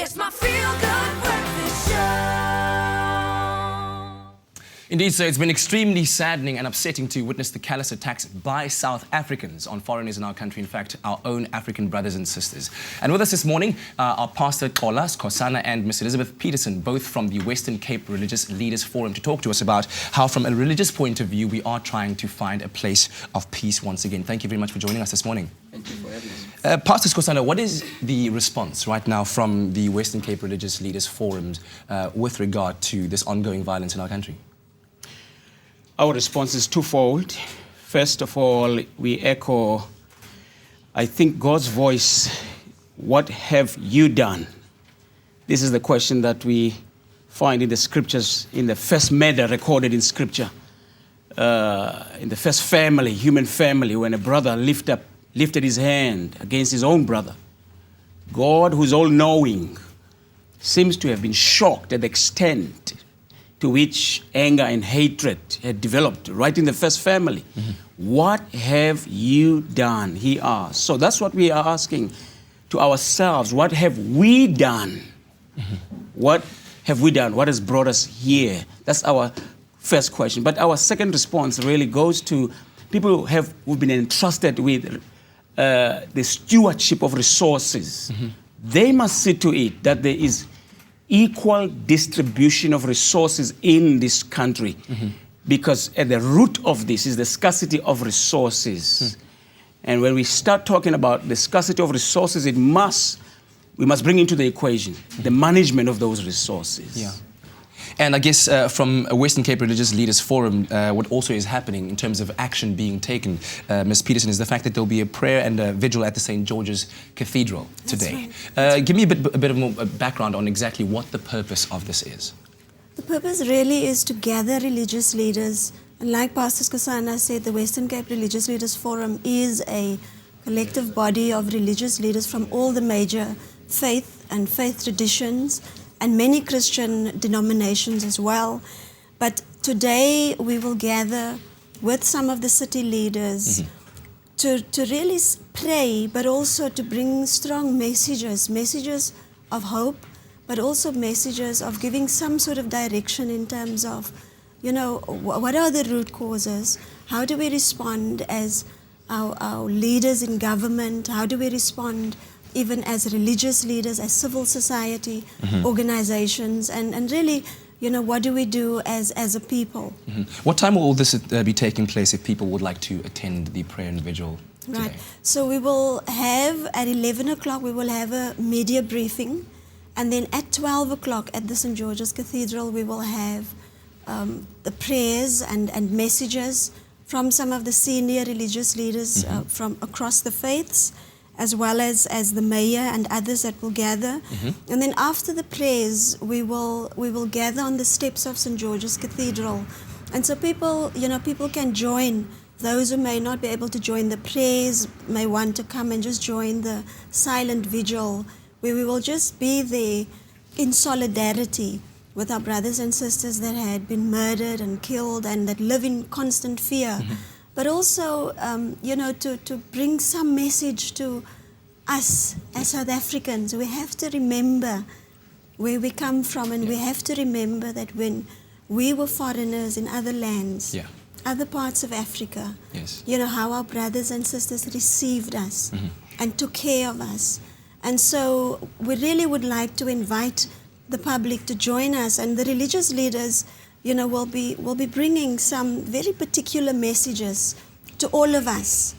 It's my feel-good breakfast show. Indeed, so it's been extremely saddening and upsetting to witness the callous attacks by South Africans on foreigners in our country, in fact, our own African brothers and sisters. And with us this morning are Pastor Xola, Skosana and Miss Elizabeth Petersen, both from the Western Cape Religious Leaders Forum, to talk to us about how, from a religious point of view, we are trying to find a place of peace once again. Thank you very much for joining us this morning. Thank you for having us. Pastor Skosana, what is the response right now from the Western Cape Religious Leaders Forum with regard to this ongoing violence in our country? Our response is twofold. First of all, we echo, I think, God's voice. What have you done? This is the question that we find in the scriptures, in the first murder recorded in scripture, in the first family, human family, when a brother lifted his hand against his own brother. God, who's all-knowing, seems to have been shocked at the extent to which anger and hatred had developed right in the first family. Mm-hmm. What have you done? He asked. So that's what we are asking to ourselves. What have we done? Mm-hmm. What have we done? What has brought us here? That's our first question. But our second response really goes to people who've been entrusted with the stewardship of resources. Mm-hmm. They must see to it that there is equal distribution of resources in this country, mm-hmm. because at the root of this is the scarcity of resources. And when we start talking about the scarcity of resources, we must bring into the equation the management of those resources. Yeah. And I guess from a Western Cape Religious Leaders Forum, what also is happening in terms of action being taken, Ms. Petersen, is the fact that there'll be a prayer and a vigil at the St. George's Cathedral today. Right. Give me a bit of more background on exactly what the purpose of this is. The purpose really is to gather religious leaders. And like Pastor Skosana said, the Western Cape Religious Leaders Forum is a collective body of religious leaders from all the major faith and faith traditions, and many Christian denominations as well. But today we will gather with some of the city leaders, mm-hmm. to really pray, but also to bring strong messages of hope, but also messages of giving some sort of direction in terms of, you know, what are the root causes? How do we respond as our leaders in government? How do we respond even as religious leaders, as civil society, mm-hmm. organizations, and really, you know, what do we do as a people? Mm-hmm. What time will all this be taking place if people would like to attend the prayer and vigil today? Right. So we will have, at 11 o'clock, we will have a media briefing, and then at 12 o'clock at the St. George's Cathedral, we will have the prayers and messages from some of the senior religious leaders, mm-hmm. From across the faiths, as well as the mayor and others that will gather. Mm-hmm. And then after the prayers, we will gather on the steps of St. George's Cathedral. And so people can join. Those who may not be able to join the prayers may want to come and just join the silent vigil, where we will just be there in solidarity with our brothers and sisters that had been murdered and killed and that live in constant fear. Mm-hmm. But also, to bring some message to us as South Africans. We have to remember where we come from, and we have to remember that when we were foreigners in other lands, other parts of Africa, you know, how our brothers and sisters received us, mm-hmm. and took care of us. And so we really would like to invite the public to join us, and the religious leaders, you know, will be bringing some very particular messages to all of us.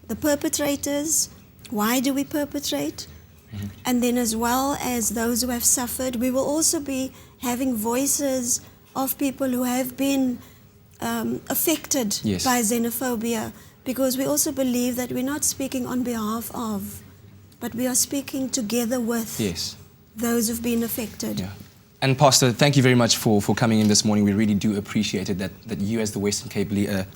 The perpetrators, why do we perpetrate? Mm-hmm. And then as well as those who have suffered, we will also be having voices of people who have been affected by xenophobia, because we also believe that we're not speaking on behalf of, but we are speaking together with those who've been affected. Yeah. And Pastor, thank you very much for coming in this morning. We really do appreciate it that you as the Western Cape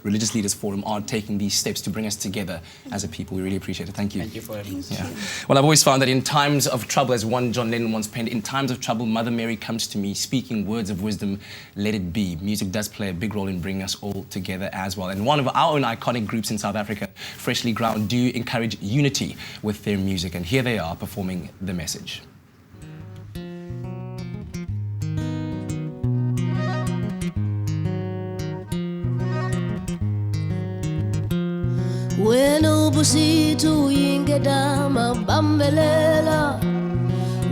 Religious Leaders Forum are taking these steps to bring us together as a people. We really appreciate it. Thank you. Thank you for having us. Well, I've always found that in times of trouble, as one John Lennon once penned, in times of trouble, Mother Mary comes to me, speaking words of wisdom, let it be. Music does play a big role in bringing us all together as well. And one of our own iconic groups in South Africa, Freshly Ground, do encourage unity with their music. And here they are performing The Message. Wena ubusithu ingedama bambelela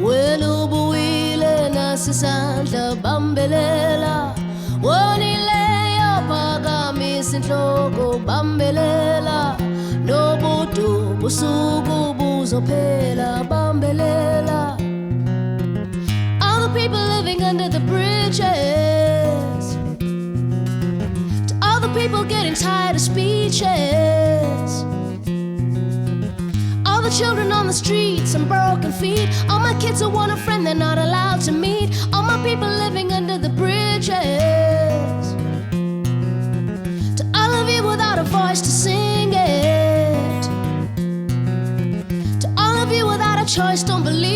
Wena ubuwile nasisandla bambelela Wonileyo phakamisa inhloko bambelela Nobudu busuku buzophela bambelela All the people living under the bridges To all the people getting tired of speeches All the children on the streets and broken feet All my kids who want a friend they're not allowed to meet All my people living under the bridges To all of you without a voice to sing it To all of you without a choice, don't believe